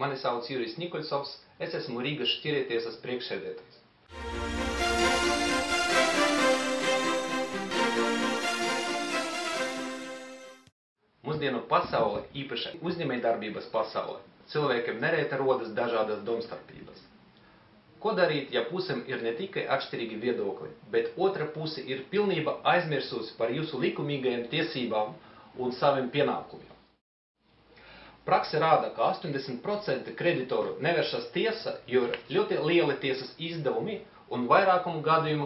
Mani sauc Jurijs Nikoļsovs, es esmu Rīgas šķirētiesas priekšsēdētājs. Mūsdienu pasaule, īpaši uzņēmējdarbības pasaule, cilvēkiem nereti rodas dažādas domstarpības. Ko darīt, ja pusēm ir ne tikai atšķirīgi viedokļi, bet otra puse ir pilnībā aizmirsusi par jūsu likumīgajām tiesībām un saviem pienākumiem? Prakse rāda, ka 80% kreditoru nevēršas tiesā, jo ir ļoti lieli tiesas izdevumi un vairākumu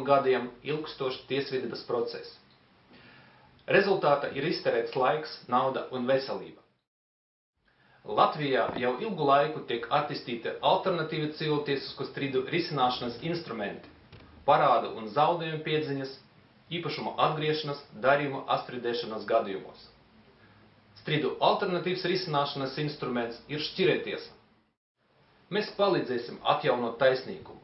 gadiem ilgstošs tiesvedības process. Rezultātā ir izterēts laiks, nauda un veselība. Latvijā jau ilgu laiku tiek attīstīti alternatīvi civiltiesisku strīdu risināšanas instrumenti, parādu un zaudējumu piedziņas, īpašuma atgriešanas, darījuma apstrīdēšanas gadījumos. Strīdu alternatīvs risināšanas instruments ir šķirētiesa. Mēs palīdzēsim atjaunot taisnīgumu.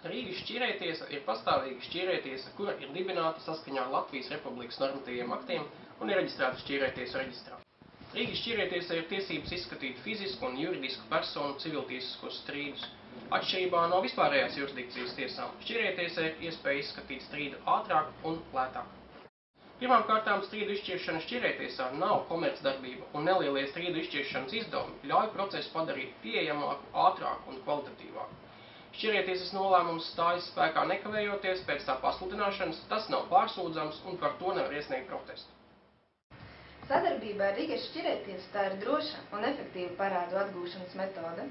Rīgas šķirētiesa ir pastāvīga šķirētiesa, kura ir dibināta saskaņā ar Latvijas Republikas normatīviem aktiem un ir reģistrēta šķirētiesu reģistrā. Rīgas šķirētiesa ir tiesības izskatīt fizisku un juridisku personu civiltiesiskos strīdus. Atšķirībā no vispārējās jurisdikcijas tiesām, šķirētiesai ir iespēja izskatīt strīdu ātrāk un lētāk. Pirmkārtām, strīdu izšķiršana šķirētiesā nav komercdarbība un nelielie strīdu izšķiršanas izdevumi ļauj procesu padarīt pieejamāku, ātrāku un kvalitatīvāku. Šķirētiesas nolēmums stājas spēkā nekavējoties pēc tā pasludināšanas, tas nav pārsūdzams un par to nevar iesniegt protestu. Sadarbībā ar Rīgas šķirētiesu tā ir droša un efektīva parādu atgūšanas metode.